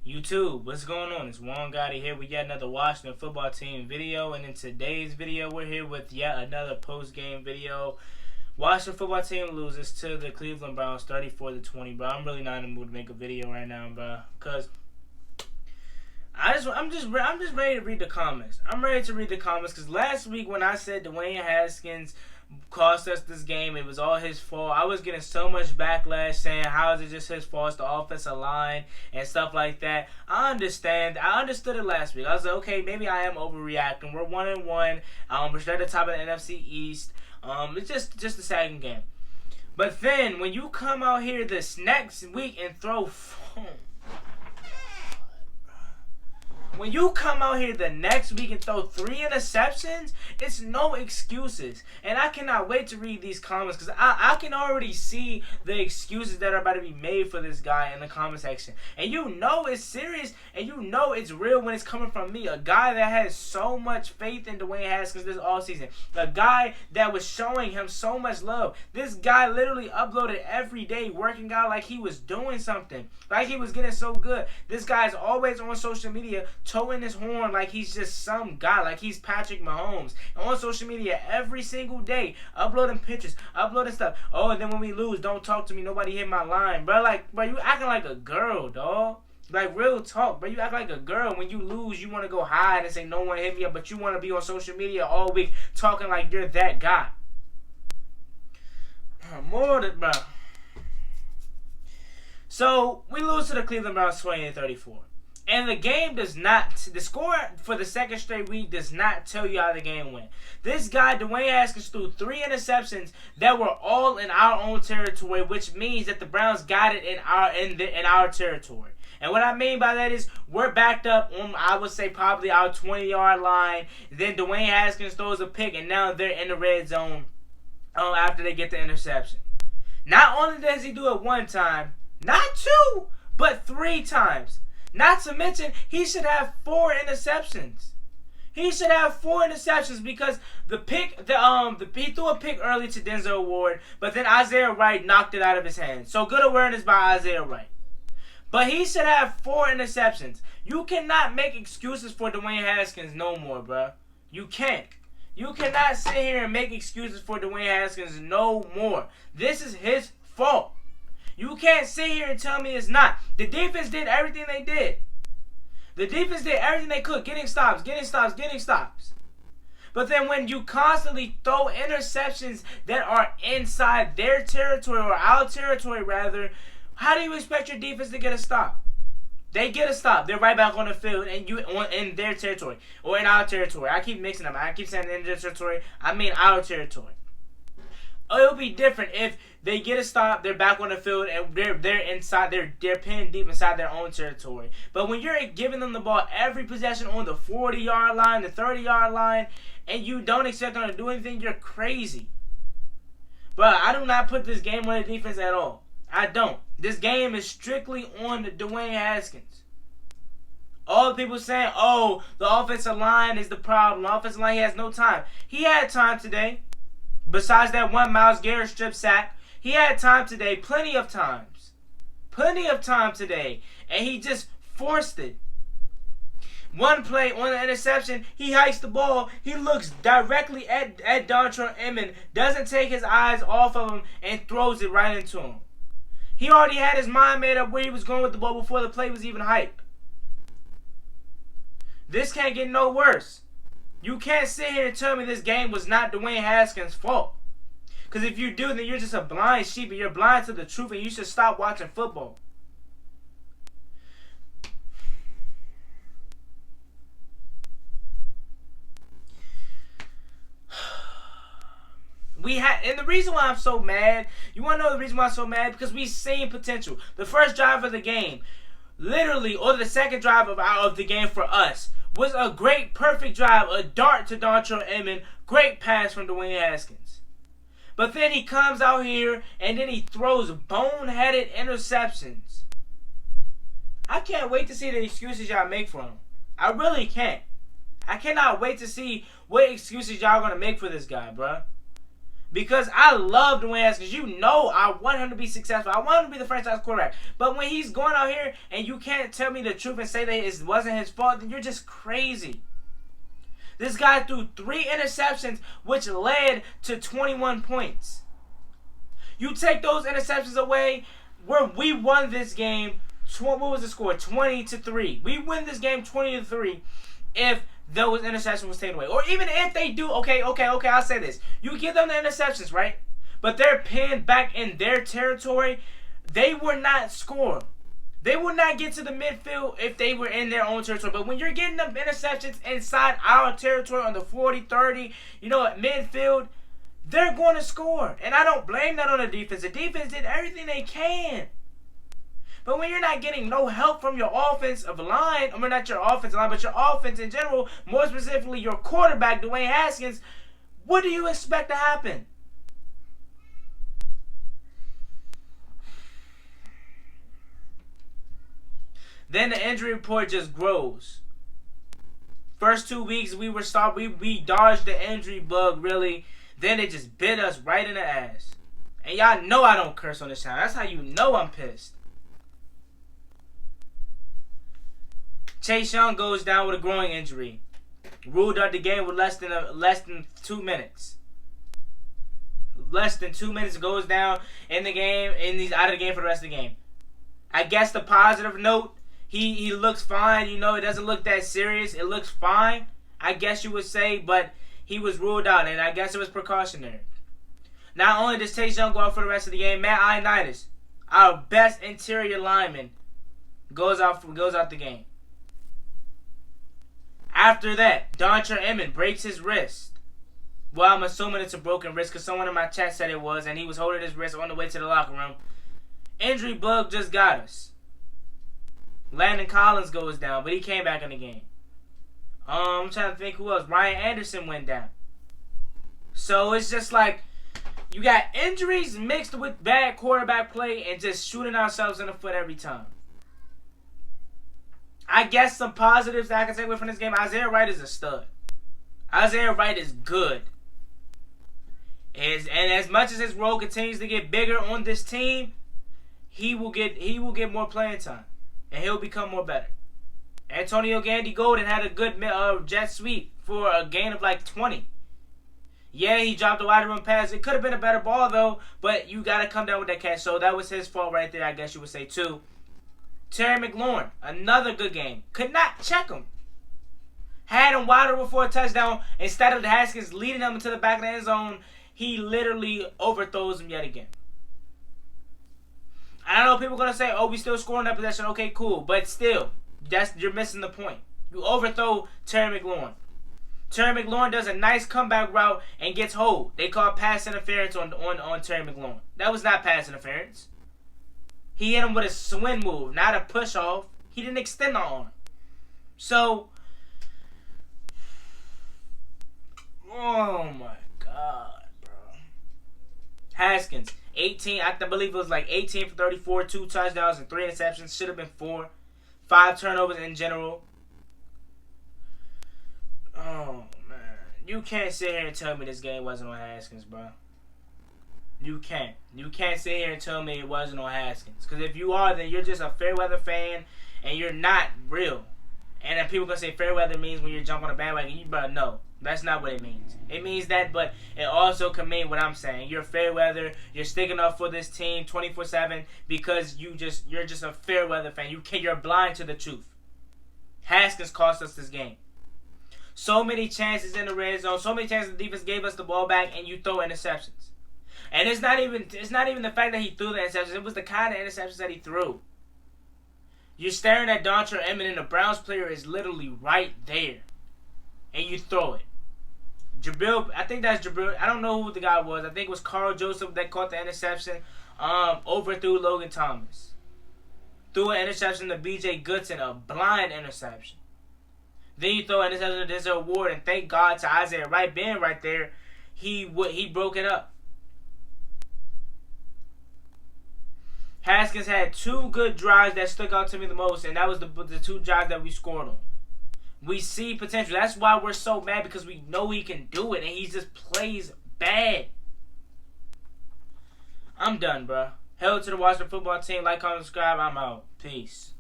YouTube, what's going on? It's Juan Gotti here with yet another Washington football team video, and in today's video, we're here with yet another post-game video. Washington football team loses to the Cleveland Browns 34-20, bro. I'm really not in the mood to make a video right now, bro, cause I'm just ready to read the comments. I'm ready to read the comments because last week when I said Dwayne Haskins cost us this game, it was all his fault. I was getting so much backlash saying, how is it just his fault? It's the offensive line and stuff like that. I understand. I understood it last week. I was like, okay, maybe I am overreacting. We're 1-1. We're straight at the top of the NFC East. It's just the second game. But then when you come out here this next week and throw when you come out here the next week and throw 3 interceptions, it's no excuses. And I cannot wait to read these comments because I can already see the excuses that are about to be made for this guy in the comment section. And you know it's serious and you know it's real when it's coming from me, a guy that has so much faith in Dwayne Haskins this offseason. A guy that was showing him so much love. This guy literally uploaded every day working out like he was doing something. Like he was getting so good. This guy's always on social media towing his horn like he's just some guy, like he's Patrick Mahomes. On social media every single day, uploading pictures, uploading stuff. Oh, and then when we lose, don't talk to me, nobody hit my line. Bro, you acting like a girl, dog. Like, real talk, bro. You act like a girl. When you lose, you want to go hide and say, no one hit me up, but you want to be on social media all week talking like you're that guy. More than, bro. So, we lose to the Cleveland Browns 20-34. And the game does not, the score for the second straight week does not tell you how the game went. This guy, Dwayne Haskins, threw 3 interceptions that were all in our own territory, which means that the Browns got it in our territory. And what I mean by that is we're backed up on, I would say, probably our 20-yard line. Then Dwayne Haskins throws a pick, and now they're in the red zone after they get the interception. Not only does he do it one time, not 2, but 3 times. Not to mention, he should have 4 interceptions. He should have 4 interceptions because he threw a pick early to Denzel Ward, but then Isaiah Wright knocked it out of his hands. So good awareness by Isaiah Wright. But he should have 4 interceptions. You cannot make excuses for Dwayne Haskins no more, bro. You can't. You cannot sit here and make excuses for Dwayne Haskins no more. This is his fault. You can't sit here and tell me it's not. The defense did everything they did. The defense did everything they could. Getting stops, getting stops, getting stops. But then when you constantly throw interceptions that are inside their territory, or our territory rather, how do you expect your defense to get a stop? They get a stop. They're right back on the field and in their territory. Or in our territory. I keep mixing them. I keep saying in their territory. I mean our territory. It'll be different if they get a stop, they're back on the field, and they're inside, they're pinned deep inside their own territory. But when you're giving them the ball every possession on the 40-yard line, the 30-yard line, and you don't expect them to do anything, you're crazy. But I do not put this game on the defense at all. I don't. This game is strictly on Dwayne Haskins. All the people saying, oh, the offensive line is the problem. The offensive line, he has no time. He had time today. Besides that one Myles Garrett strip sack, he had time today, plenty of times. Plenty of time today. And he just forced it. One play on the interception, he hikes the ball. He looks directly at Dontrell Inman, doesn't take his eyes off of him, and throws it right into him. He already had his mind made up where he was going with the ball before the play was even hyped. This can't get no worse. You can't sit here and tell me this game was not Dwayne Haskins' fault. Because if you do, then you're just a blind sheep and you're blind to the truth and you should stop watching football. And the reason why I'm so mad, you want to know the reason why I'm so mad? Because we seen potential. The first drive of the game, literally, or the second drive of the game for us, was a great, perfect drive, a dart to Dontrell Inman, great pass from Dwayne Haskins. But then he comes out here and then he throws boneheaded interceptions. I can't wait to see the excuses y'all make for him. I really can't. I cannot wait to see what excuses y'all gonna make for this guy, bruh. Because I love Dwayne Haskins. You know I want him to be successful. I want him to be the franchise quarterback. But when he's going out here and you can't tell me the truth and say that it wasn't his fault, then you're just crazy. This guy threw 3 interceptions, which led to 21 points. You take those interceptions away, we won this game. What was the score? 20-3. We win this game 20-3 if those interceptions was taken away. Or even if they do, okay, I'll say this. You give them the interceptions, right? But they're pinned back in their territory. They would not score. They would not get to the midfield if they were in their own territory. But when you're getting them interceptions inside our territory on the 40, 30, at midfield, they're going to score. And I don't blame that on the defense. The defense did everything they can. But when you're not getting no help from your offensive line, not your offensive line, but your offense in general, more specifically your quarterback, Dwayne Haskins, what do you expect to happen? Then the injury report just grows. First 2 weeks we dodged the injury bug, really. Then it just bit us right in the ass. And y'all know I don't curse on this channel. That's how you know I'm pissed. Chase Young goes down with a groin injury. Ruled out the game with less than 2 minutes. Less than 2 minutes goes down in the game, and he's out of the game for the rest of the game. I guess the positive note, he looks fine. It doesn't look that serious. It looks fine, I guess you would say, but he was ruled out, and I guess it was precautionary. Not only does Chase Young go out for the rest of the game, Matt Ioannidis, our best interior lineman, goes out the game. After that, Dontre Emmett breaks his wrist. Well, I'm assuming it's a broken wrist because someone in my chat said it was, and he was holding his wrist on the way to the locker room. Injury bug just got us. Landon Collins goes down, but he came back in the game. I'm trying to think who else. Ryan Anderson went down. So it's just like you got injuries mixed with bad quarterback play and just shooting ourselves in the foot every time. I guess some positives that I can take away from this game. Isaiah Wright is a stud. Isaiah Wright is good. And as much as his role continues to get bigger on this team, he will get more playing time. And he'll become more better. Antonio Gandy Golden had a good jet sweep for a gain of like 20. Yeah, he dropped a wide open pass. It could have been a better ball though, but you got to come down with that catch. So that was his fault right there, I guess you would say too. Terry McLaurin, another good game. Could not check him. Had him wide open for a touchdown. Instead of the Haskins leading him into the back of the end zone, he literally overthrows him yet again. I know people are going to say, oh, we still scoring that possession. Okay, cool. But still, you're missing the point. You overthrow Terry McLaurin. Terry McLaurin does a nice comeback route and gets hold. They call pass interference on Terry McLaurin. That was not pass interference. He hit him with a swing move, not a push off. He didn't extend the arm. So, oh my God, bro. Haskins, 18, I believe it was like 18 for 34, 2 touchdowns and 3 interceptions. Should have been 4. 5 turnovers in general. Oh, man. You can't sit here and tell me this game wasn't on Haskins, bro. You can't. You can't sit here and tell me it wasn't on Haskins. Because if you are, then you're just a Fairweather fan and you're not real. And then people going to say Fairweather means when you're jumping on a bandwagon. You better know. That's not what it means. It means that, but it also can mean what I'm saying. You're Fairweather. You're sticking up for this team 24/7 because you're just a Fairweather fan. You're blind to the truth. Haskins cost us this game. So many chances in the red zone. So many chances the defense gave us the ball back, and you throw interceptions. And it's not even the fact that he threw the interceptions. It was the kind of interceptions that he threw. You're staring at Dontre Emmett, and the Browns player is literally right there, and you throw it. Jabril, I think that's Jabril. I don't know who the guy was. I think it was Carl Joseph that caught the interception. Overthrew Logan Thomas. Threw an interception to B.J. Goodson, a blind interception. Then you throw an interception to Denzel Ward, and thank God to Isaiah Wright being right there, he broke it up. Haskins had 2 good drives that stuck out to me the most, and that was the 2 drives that we scored on. We see potential. That's why we're so mad, because we know he can do it, and he just plays bad. I'm done, bro. Hell to the Washington football team. Like, comment, subscribe. I'm out. Peace.